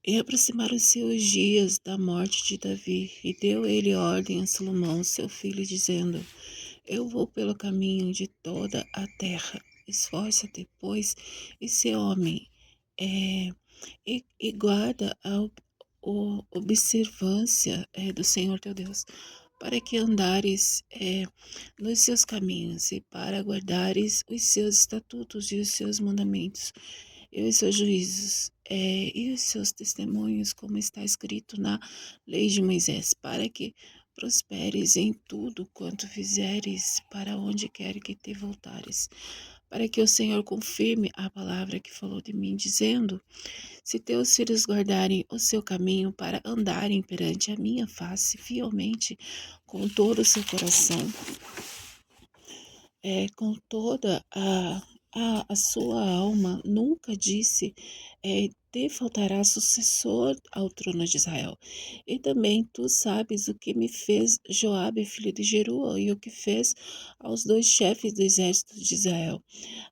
E aproximaram-se os dias da morte de Davi, e deu ele ordem a Salomão, seu filho, dizendo: Eu vou pelo caminho de toda a terra. Esforça-te, pois, e sê homem, é, e guarda a observância do Senhor teu Deus, para que andares nos seus caminhos e para guardares os seus estatutos e os seus mandamentos e os seus juízos e os seus testemunhos, como está escrito na lei de Moisés, para que prosperes em tudo quanto fizeres, para onde quer que te voltares, para que o Senhor confirme a palavra que falou de mim, dizendo: Se teus filhos guardarem o seu caminho para andarem perante a minha face fielmente, com todo o seu coração, com toda a sua alma, nunca disse, te faltará sucessor ao trono de Israel. E também tu sabes o que me fez Joabe, filho de Jerua, e o que fez aos dois chefes do exército de Israel,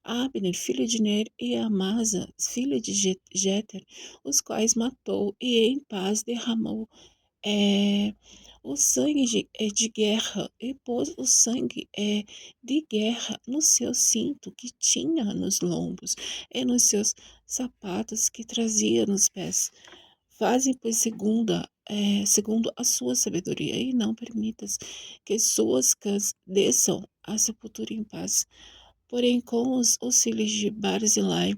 Abner, filho de Ner, e Amasa, filho de Jeter, os quais matou e em paz derramou é, o sangue de guerra, e pôs o sangue de guerra no seu cinto que tinha nos lombos e nos seus sapatos que trazia nos pés. Fazem, pois, segundo a sua sabedoria, e não permitas que suas cãs desçam à sepultura em paz. Porém, com os filhos de Barzilai,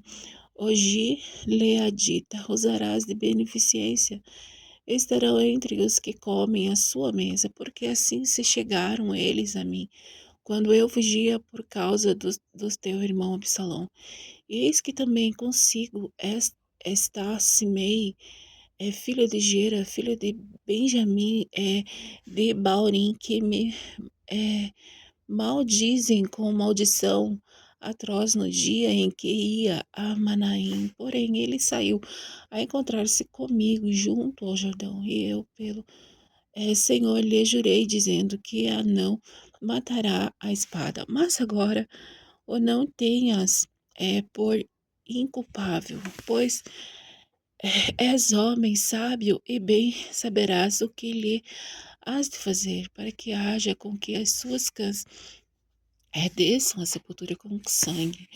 hoje Leadita, usarás de beneficência, estarão entre os que comem a sua mesa, porque assim se chegaram eles a mim, quando eu fugia por causa do teu irmão Absalão. E eis que também consigo está Simei, filho de Gera, filho de Benjamim, de Baurim, que me é, maldizem com maldição atroz no dia em que ia a Manaim. Porém, ele saiu a encontrar-se comigo junto ao Jordão, e eu, pelo Senhor, lhe jurei, dizendo que a não matará a espada. Mas agora o não tenhas por inculpável, pois és homem sábio e bem saberás o que lhe has de fazer, para que haja com que as suas cãs desçam a sepultura com sangue.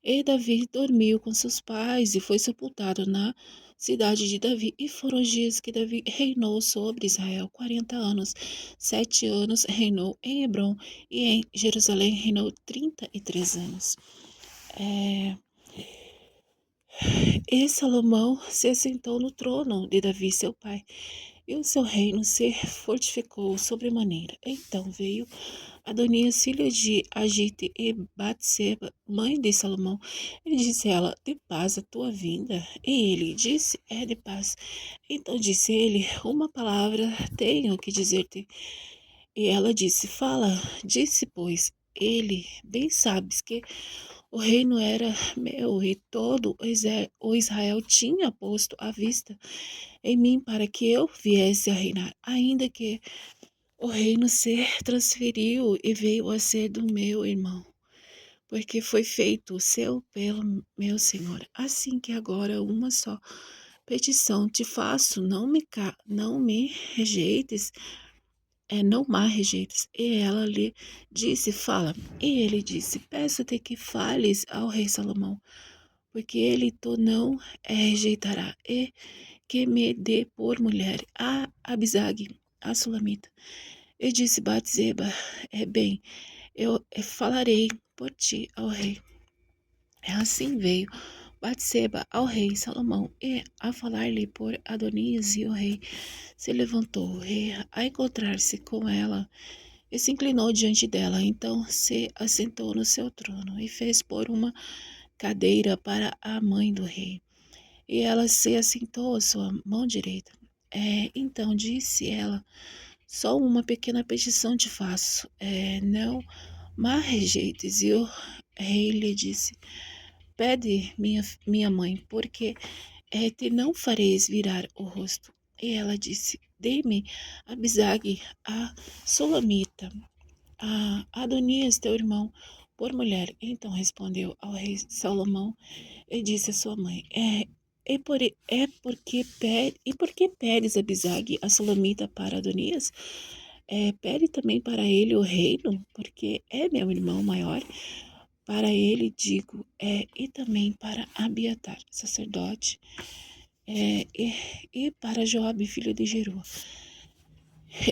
E Davi dormiu com seus pais e foi sepultado na cidade de Davi. E foram os dias que Davi reinou sobre Israel, 40 anos. 7 anos reinou em Hebron e em Jerusalém reinou 33 anos. É, E Salomão se assentou no trono de Davi, seu pai, e o seu reino se fortificou sobremaneira. Então veio Adonias, filho de Agite, e Batseba, mãe de Salomão, e disse ela: De paz a tua vinda? E ele disse: É de paz. Então disse ele: Uma palavra tenho que dizer-te. E ela disse: Fala. Disse, pois, ele: Bem sabes que o reino era meu, e todo o Israel tinha posto a vista em mim para que eu viesse a reinar, ainda que o reino se transferiu e veio a ser do meu irmão, porque foi feito o seu pelo meu Senhor. Assim que agora uma só petição te faço, não me rejeites, não me rejeites. E ela lhe disse: Fala. E ele disse: Peço-te que fales ao rei Salomão, porque ele tu não rejeitará, e que me dê por mulher a Abisag, a Sulamita. E disse Batseba: Bem, eu falarei por ti ao rei. Assim veio Batseba ao rei Salomão, e a falar-lhe por Adonias, e o rei se levantou, a encontrar-se com ela, e se inclinou diante dela. Então se assentou no seu trono, e fez pôr uma cadeira para a mãe do rei. E ela se assentou à sua mão direita. Então disse ela: Só uma pequena petição te faço. Não me rejeites. E o rei lhe disse: Pede, minha mãe, porque te não fareis virar o rosto. E ela disse: Dê-me Abisag, a Solamita, a Adonias, teu irmão, por mulher. Então respondeu ao rei Salomão e disse à sua mãe: E porque pedes Abisag, a Sulamita, para Adonias? Pede também para ele o reino, porque é meu irmão maior. Para ele digo, e também para Abiatar, sacerdote, e para Joabe, filho de Jeruá.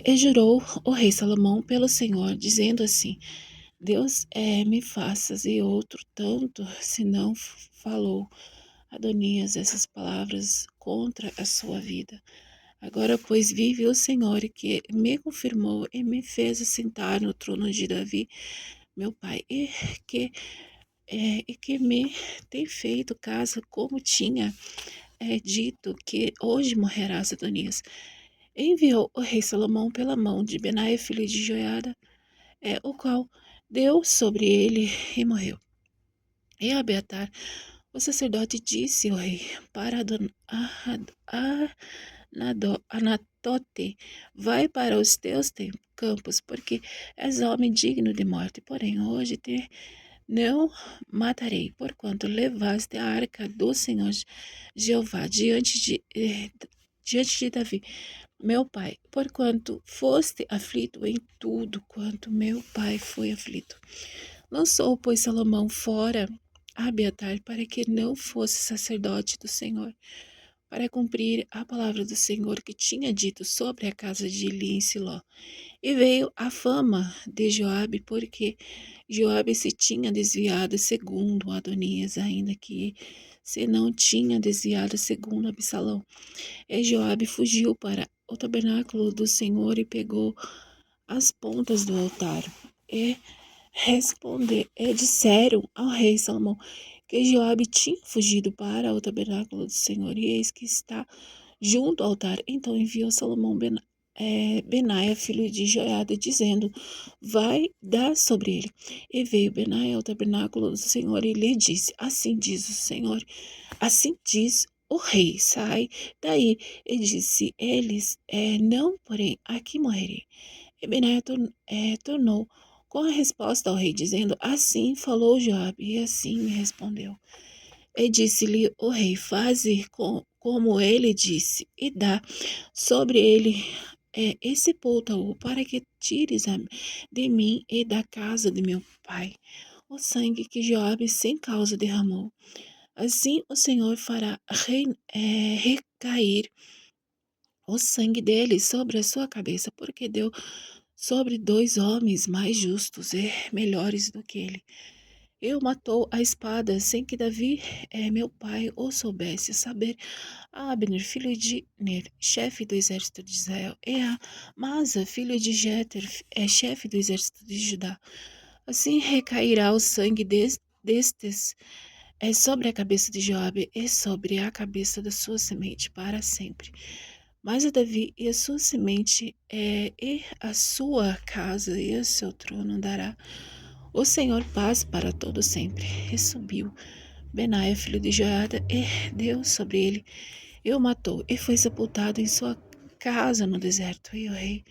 E jurou o rei Salomão pelo Senhor, dizendo assim: Deus me faças e outro tanto, se não falou Adonias essas palavras contra a sua vida. Agora, pois, vive o Senhor que me confirmou e me fez assentar no trono de Davi, meu pai, que, e que me tem feito casa como tinha dito que hoje morrerás, Adonias. Enviou o rei Salomão pela mão de Benaia, filho de Joiada, o qual deu sobre ele e morreu. E Abiatar, o sacerdote, disse ao rei para Anatote: vai para os teus campos, porque és homem digno de morte. Porém, hoje te não matarei, porquanto levaste a arca do Senhor Jeová diante de Davi, meu pai, porquanto foste aflito em tudo quanto meu pai foi aflito. Lançou, pois, Salomão fora a Abiatar para que não fosse sacerdote do Senhor, para cumprir a palavra do Senhor que tinha dito sobre a casa de Eli em Siló. E veio a fama de Joabe, porque Joabe se tinha desviado segundo Adonias, ainda que se não tinha desviado segundo Absalão. E Joabe fugiu para o tabernáculo do Senhor e pegou as pontas do altar. E disseram ao rei Salomão que Joabe tinha fugido para o tabernáculo do Senhor, e eis que está junto ao altar. Então enviou Salomão Benaia, filho de Joiada, dizendo: vai dar sobre ele. E veio Benaia ao tabernáculo do Senhor e lhe disse: assim diz o Senhor, assim diz o rei, sai daí. E disse: eles, não, porém, aqui morrerei. E Benaia tornou com a resposta ao rei, dizendo: assim falou Joabe, e assim me respondeu. E disse-lhe o rei: faze como ele disse, e dá sobre ele e sepulta-o, para que tires de mim e da casa de meu pai o sangue que Joabe sem causa derramou. Assim o Senhor fará recair o sangue dele sobre a sua cabeça, porque deu sobre dois homens mais justos e melhores do que ele. Eu matou a espada sem que Davi, meu pai, o soubesse. Saber Abner, filho de Ner, chefe do exército de Israel, e a Masa, filho de Jeter, chefe do exército de Judá. Assim recairá o sangue destes sobre a cabeça de Joabe e sobre a cabeça da sua semente para sempre. Mas a Davi e a sua semente e a sua casa e o seu trono dará o Senhor paz para todo sempre. E subiu Benaia, filho de Joiada, e deu sobre ele, e o matou, e foi sepultado em sua casa no deserto. E o rei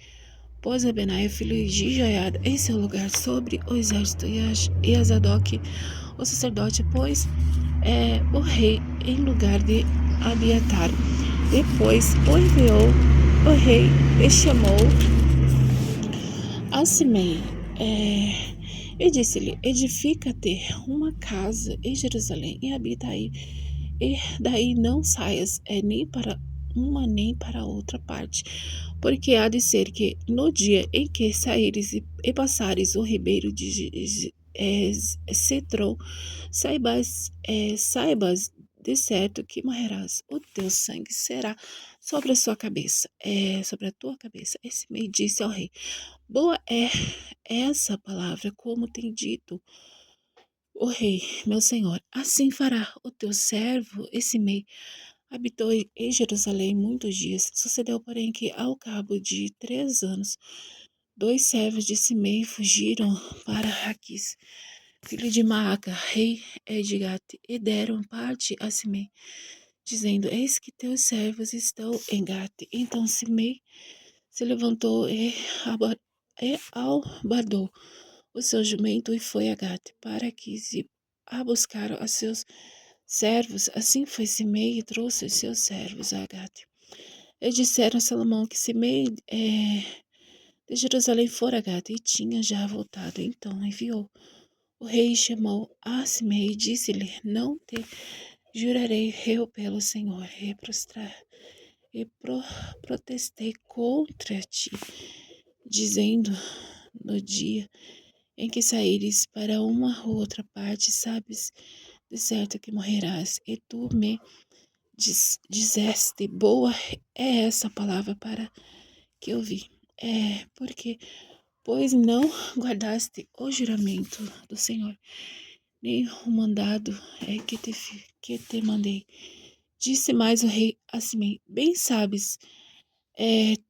pôs a Benaia, filho de Joiada, em seu lugar sobre o exército, e a Zadok, o sacerdote, pôs o rei em lugar de Abiatar. Depois o enviou o rei e chamou a Simei, e disse-lhe: edifica-te uma casa em Jerusalém e habita aí, e daí não saias nem para uma nem para outra parte, porque há de ser que no dia em que saíres e passares o ribeiro Cedron, saibas de certo que morrerás. O teu sangue será sobre a sua cabeça, sobre a tua cabeça. Esse meio disse ao rei: boa é essa palavra, como tem dito o rei, meu senhor. Assim fará o teu servo. Esse mês habitou em Jerusalém muitos dias. Sucedeu, porém, que ao cabo de 3 anos, dois servos de Simei fugiram para Raquis, filho de Maaca, rei de Gate, e deram parte a Simei, dizendo: eis que teus servos estão em Gate. Então Simei se levantou e albardou o seu jumento e foi a Gate para que se a buscaram a seus servos, assim foi Simei e trouxe os seus servos a Agate. E disseram a Salomão que Simei de Jerusalém fora a Gade e tinha já voltado. Então enviou o rei chamou a Simei e disse-lhe: Não te jurarei eu pelo Senhor e protestei contra ti, dizendo: No dia em que saíres para uma ou outra parte, sabes de certo que morrerás. E tu me disseste: Boa é essa palavra para que ouvi. Porque, pois não guardaste o juramento do Senhor, nem o mandado que te mandei. Disse mais o rei a Simei: Bem sabes,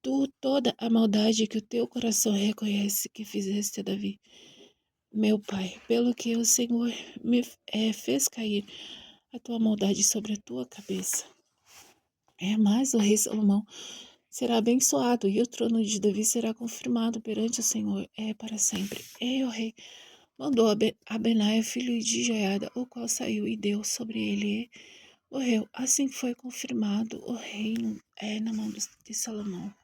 tu toda a maldade que o teu coração reconhece que fizeste a Davi, meu pai, pelo que o Senhor me fez cair a tua maldade sobre a tua cabeça. Mas o rei Salomão será abençoado e o trono de Davi será confirmado perante o Senhor para sempre. E o rei mandou a Benaia, filho de Joiada, o qual saiu e deu sobre ele e morreu. Assim foi confirmado o reino na mão de Salomão.